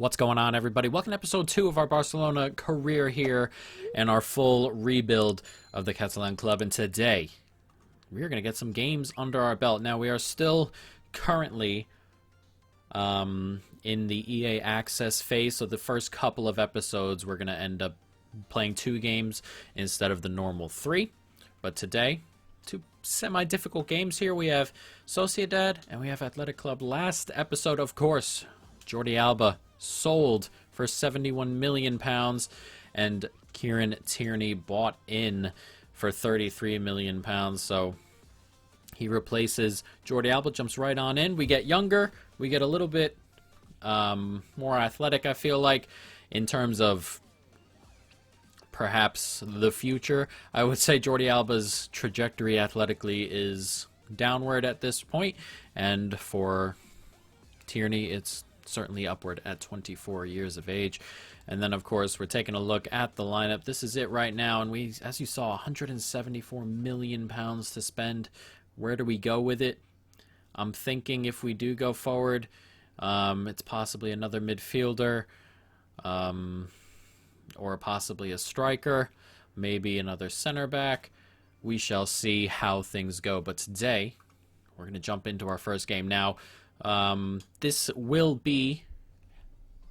What's going on, everybody? Welcome to episode 2 of our Barcelona career here and our full rebuild of the Catalan club. And today, we're going to get some games under our belt. Now, we are still currently in the EA Access phase, so the first couple of episodes, we're going to end up playing 2 games instead of the normal 3. But today, 2 semi-difficult games here. We have Sociedad and we have Athletic Club. Last episode, of course, Jordi Alba sold for £71 million, and Kieran Tierney bought in for £33 million. So he replaces Jordi Alba, jumps right on in. We get younger. We get a little bit more athletic, I feel like, in terms of perhaps the future. I would say Jordi Alba's trajectory athletically is downward at this point, and for Tierney, it's certainly upward at 24 years of age. And then, of course, we're taking a look at the lineup. This is it right now, and we, as you saw, £174 million to spend. Where do we go with it? I'm thinking if we do go forward, it's possibly another midfielder, or possibly a striker, maybe another center back. We shall see how things go. But today, we're going to jump into our first game. Now, this will be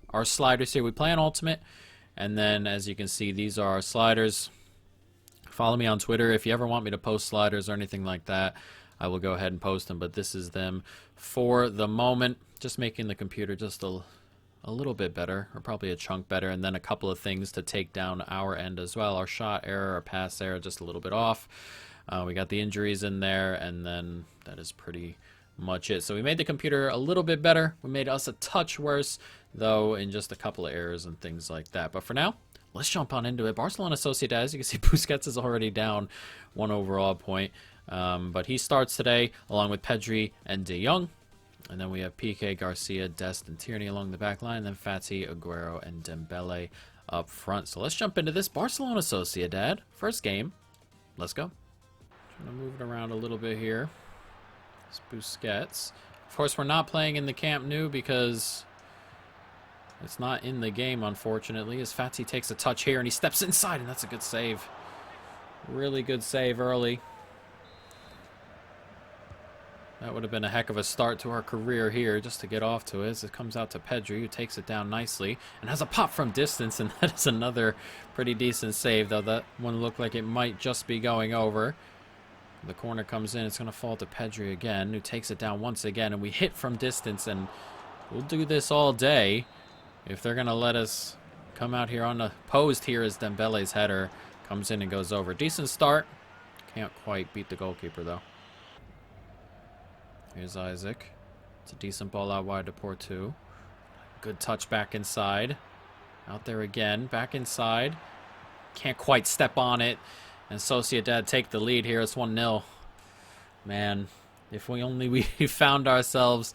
our sliders here. We play on Ultimate, and then as you can see, these are our sliders. Follow me on Twitter if you ever want me to post sliders or anything like that. I will go ahead and post them, but this is them for the moment. Just making the computer just a little bit better, or probably a chunk better, and then a couple of things to take down our end as well. Our shot error, our pass error, just a little bit off. We got the injuries in there, and then that is pretty much it. So we made the computer a little bit better. We made us a touch worse, though, in just a couple of errors and things like that. But for now, let's jump on into it. Barcelona Sociedad, as you can see, Busquets is already down 1 overall point. But he starts today along with Pedri and De Jong. And then we have Piqué, Garcia, Dest, and Tierney along the back line. And then Fati, Aguero, and Dembele up front. So let's jump into this. Barcelona Sociedad, first game. Let's go. Trying to move it around a little bit here. It's Busquets. Of course, we're not playing in the Camp Nou because it's not in the game, unfortunately, as Fati takes a touch here and he steps inside, and that's a good save. Really good save early. That would have been a heck of a start to our career here, just to get off to it. As it comes out to Pedri, who takes it down nicely and has a pop from distance, and that is another pretty decent save, though that one looked like it might just be going over. The corner comes in, it's going to fall to Pedri again, who takes it down once again, and we hit from distance, and we'll do this all day if they're going to let us come out here unopposed here as Dembele's header comes in and goes over. Decent start. Can't quite beat the goalkeeper, though. Here's Isaac. It's a decent ball out wide to Porto. Good touch back inside. Out there again, back inside. Can't quite step on it. And Sociedad take the lead here. It's 1-0. Man, if we only we found ourselves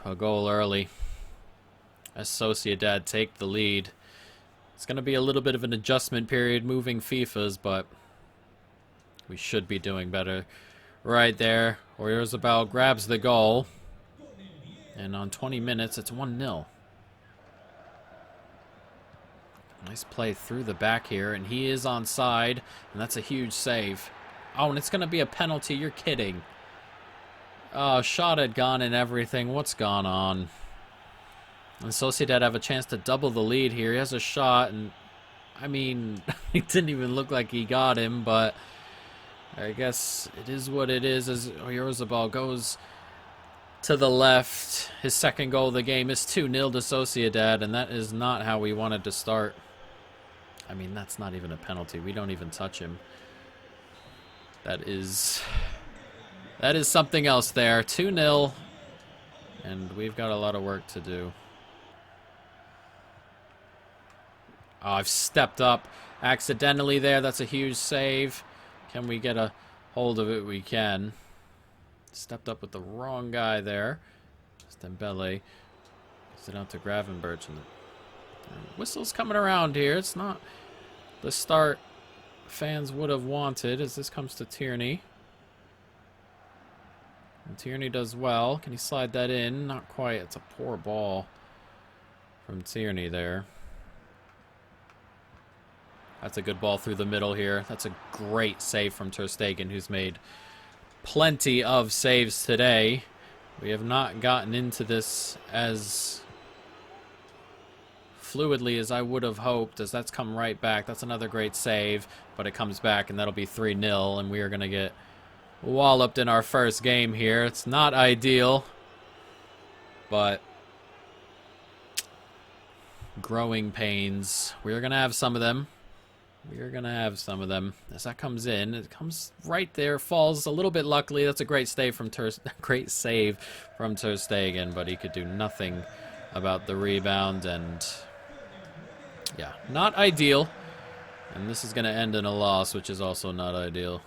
a goal early. As Sociedad take the lead. It's going to be a little bit of an adjustment period moving FIFAs, but we should be doing better. Right there. Oyarzabal grabs the goal. And on 20 minutes, it's 1-0. Nice play through the back here, and he is onside, and that's a huge save. Oh, and it's going to be a penalty. You're kidding. Oh, shot had gone and everything. What's gone on? And Sociedad have a chance to double the lead here. He has a shot, and I mean, it didn't even look like he got him, but I guess it is what it is as Oyarzabal goes to the left. His second goal of the game is 2-0 to Sociedad, and that is not how we wanted to start. I mean, that's not even a penalty. We don't even touch him. That is something else there. 2-0, and we've got a lot of work to do. Oh, I've stepped up accidentally there. That's a huge save. Can we get a hold of it? We can. Stepped up with the wrong guy there. Dembele. Gets it out to Gravenberch, and the whistle's coming around here. It's not the start fans would have wanted as this comes to Tierney. And Tierney does well. Can he slide that in? Not quite. It's a poor ball from Tierney there. That's a good ball through the middle here. That's a great save from Ter Stegen, who's made plenty of saves today. We have not gotten into this as fluidly as I would have hoped, as that's come right back. That's another great save, but it comes back, and that'll be 3-0, and we are going to get walloped in our first game here. It's not ideal, but growing pains. We're going to have some of them. We're going to have some of them. As that comes in, it comes right there, falls a little bit luckily. That's a great save from Ter Stegen, but he could do nothing about the rebound, and yeah, not ideal. And this is going to end in a loss, which is also not ideal.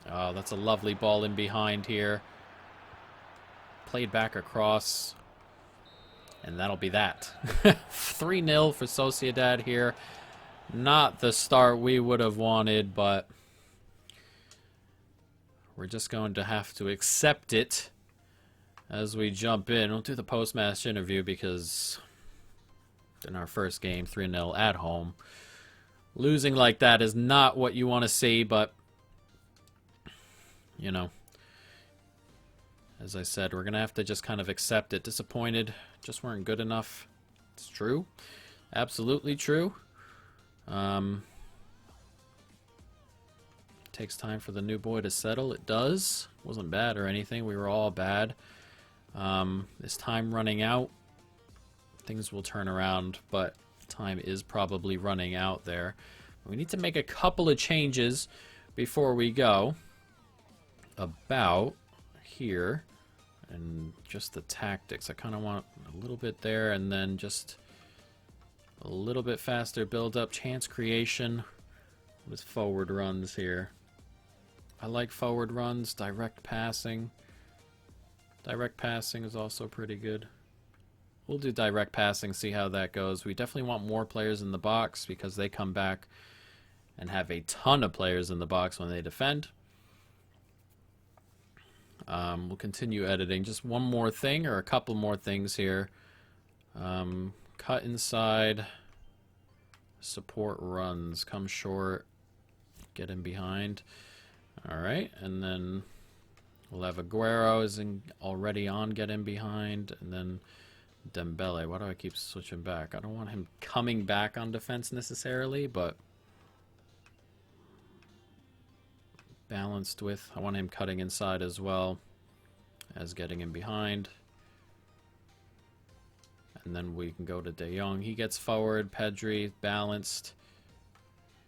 Oh, that's a lovely ball in behind here. Played back across. And that'll be that. 3-0 for Sociedad here. Not the start we would have wanted, but we're just going to have to accept it as we jump in. We'll do the post-match interview because in our first game, 3-0 at home, losing like that is not what you want to see, but you know, as I said, we're going to have to just kind of accept it. Disappointed. Just weren't good enough. It's true. Absolutely true. Takes time for the new boy to settle. It does. Wasn't bad or anything. We were all bad. This time running out. Things will turn around, but time is probably running out there. We need to make a couple of changes before we go. About here. And just the tactics. I kind of want a little bit there and then just a little bit faster build up. Chance creation with forward runs here. I like forward runs. Direct passing. Direct passing is also pretty good. We'll do direct passing, see how that goes. We definitely want more players in the box because they come back and have a ton of players in the box when they defend. We'll continue editing. Just one more thing, or a couple more things here. Cut inside. Support runs. Come short. Get in behind. Alright, and then we'll have Aguero is already on get in behind. And then Dembele. Why do I keep switching back? I don't want him coming back on defense necessarily, but balanced with. I want him cutting inside as well as getting in behind. And then we can go to De Jong. He gets forward. Pedri, balanced.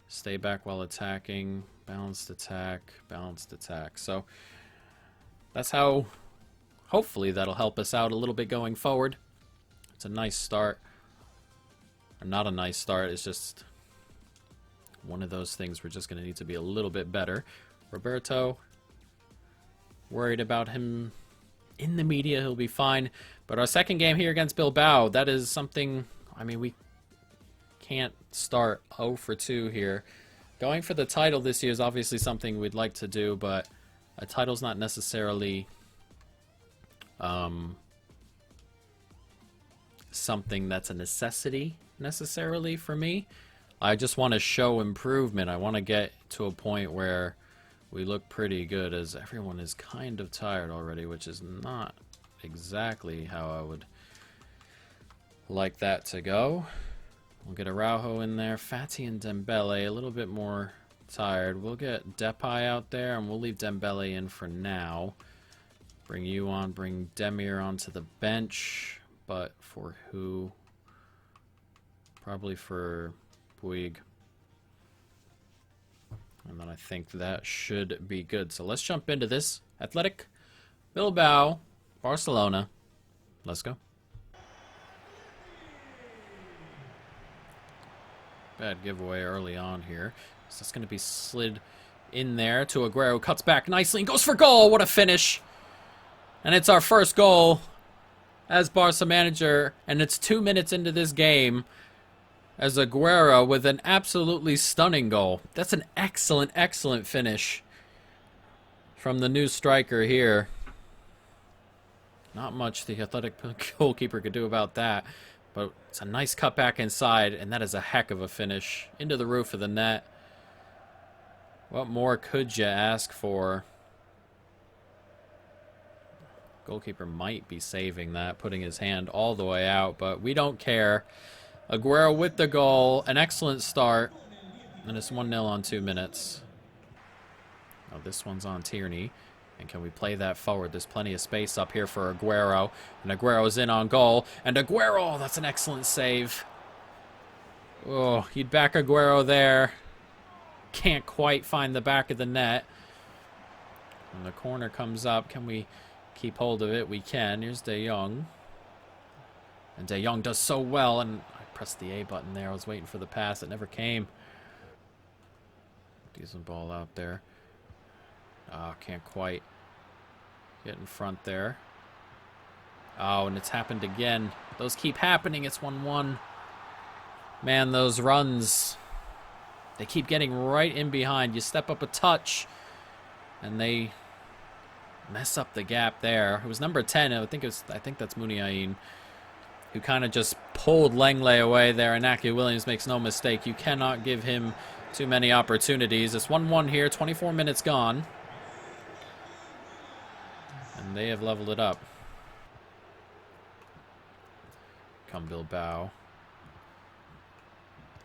Stay back while attacking. Balanced attack. Balanced attack. So that's how, hopefully that'll help us out a little bit going forward. It's a nice start. Or not a nice start. It's just one of those things we're just going to need to be a little bit better. Roberto, worried about him in the media. He'll be fine. But our second game here against Bilbao, that is something, I mean, we can't start 0 for 2 here. Going for the title this year is obviously something we'd like to do, but a title's not necessarily something that's a necessity necessarily for me. I just want to show improvement. I want to get to a point where we look pretty good, as everyone is kind of tired already, which is not exactly how I would like that to go. We'll get Araujo in there. Fati and Dembele a little bit more tired. We'll get Depay out there, and we'll leave Dembele in for now. Bring you on. Bring Demir onto the bench. But for who? Probably for Puig. And then I think that should be good. So let's jump into this. Athletic Bilbao, Barcelona. Let's go. Bad giveaway early on here. So it's going to be slid in there to Aguero. Cuts back nicely and goes for goal. What a finish. And it's our first goal as Barca manager. And it's 2 minutes into this game as Aguero with an absolutely stunning goal. That's an excellent, excellent finish from the new striker here. Not much the athletic goalkeeper could do about that. But it's a nice cut back inside, and that is a heck of a finish into the roof of the net. What more could you ask for? Goalkeeper might be saving that, putting his hand all the way out, but we don't care. Aguero with the goal. An excellent start. And it's 1-0 on 2 minutes. Oh, this one's on Tierney. And can we play that forward? There's plenty of space up here for Aguero. And Aguero's in on goal. And Aguero, that's an excellent save. Oh, you'd back Aguero there. Can't quite find the back of the net. When the corner comes up, can we keep hold of it? We can. Here's De Jong. And De Jong does so well. And I pressed the A button there. I was waiting for the pass. It never came. Decent ball out there. Oh, can't quite get in front there. Oh, and it's happened again. Those keep happening. It's 1-1. Man, those runs, they keep getting right in behind. You step up a touch, and they mess up the gap there. It was number 10. I think that's Muniain, who kind of just pulled Langley away there. And Inaki Williams makes no mistake. You cannot give him too many opportunities. It's 1-1 here. 24 minutes gone. And they have leveled it up. Come Bilbao.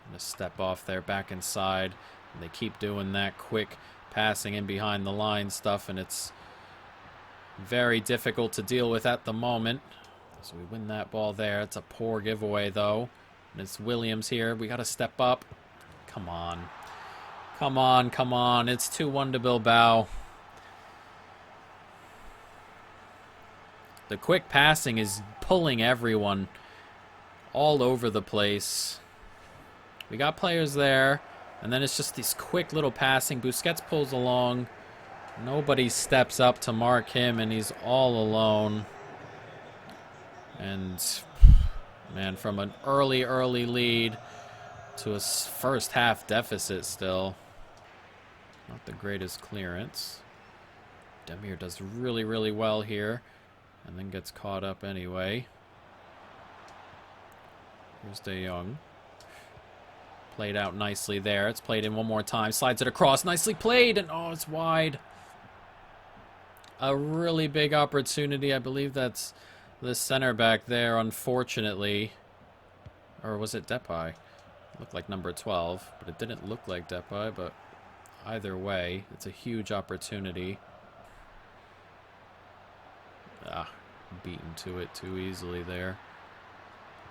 Gonna step off there, back inside. And they keep doing that quick passing in behind the line stuff, and it's very difficult to deal with at the moment. So we win that ball there. It's a poor giveaway, though. And it's Williams here. We got to step up. Come on. Come on, come on. It's 2-1 to Bilbao. The quick passing is pulling everyone all over the place. We got players there, and then it's just this quick little passing. Busquets pulls along. Nobody steps up to mark him, and he's all alone. And, man, from an early lead to a first half deficit still. Not the greatest clearance. Demir does really well here. And then gets caught up anyway. Here's De Jong. Played out nicely there. It's played in one more time. Slides it across. Nicely played. And oh, it's wide. A really big opportunity. I believe that's the center back there, unfortunately. Or was it Depay? Looked like number 12. But it didn't look like Depay. But either way, it's a huge opportunity. Ah, beaten to it too easily there.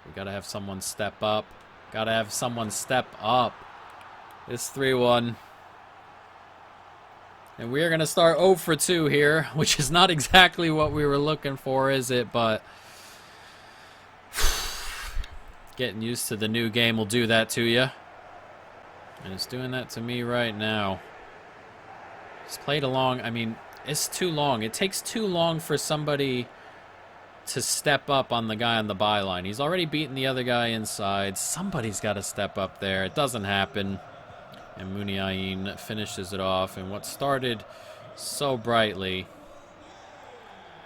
We gotta have someone step up. Gotta have someone step up. It's 3-1. And we are gonna start 0 for 2 here, which is not exactly what we were looking for, is it? But getting used to the new game will do that to you. And it's doing that to me right now. It's played along. I mean, it's too long. It takes too long for somebody to step up on the guy on the byline. He's already beaten the other guy inside. Somebody's got to step up there. It doesn't happen. And Muniain finishes it off. And what started so brightly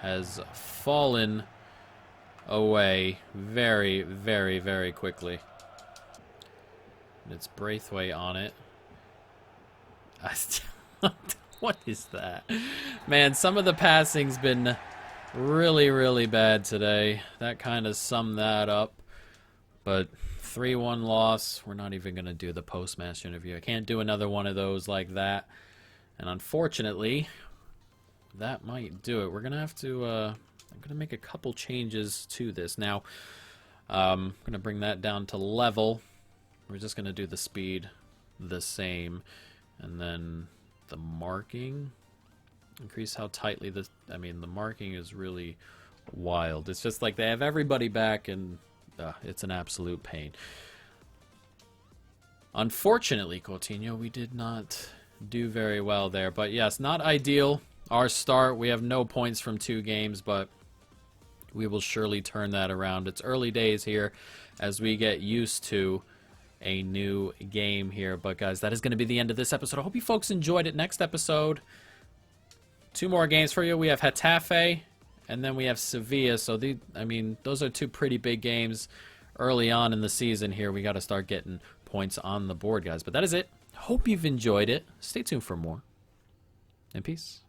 has fallen away very quickly. And it's Braithwaite on it. What is that? Man, some of the passing's been really bad today. That kind of summed that up. But 3-1 loss. We're not even going to do the post-match interview. I can't do another one of those like that. And unfortunately, that might do it. We're going to have to... I'm going to make a couple changes to this. Now, I'm going to bring that down to level. We're just going to do the speed the same. And then the marking, increase how tightly the marking is really wild. It's just like they have everybody back, and it's an absolute pain. Unfortunately, Coutinho, we did not do very well there. But yes, not ideal. Our start, we have no points from 2 games, but we will surely turn that around. It's early days here as we get used to a new game here. But guys, that is going to be the end of this episode. I hope you folks enjoyed it. Next episode, 2 more games for you. We have Getafe, and then we have Sevilla. So, those are 2 pretty big games early on in the season here. We got to start getting points on the board, guys. But that is it. Hope you've enjoyed it. Stay tuned for more. And peace.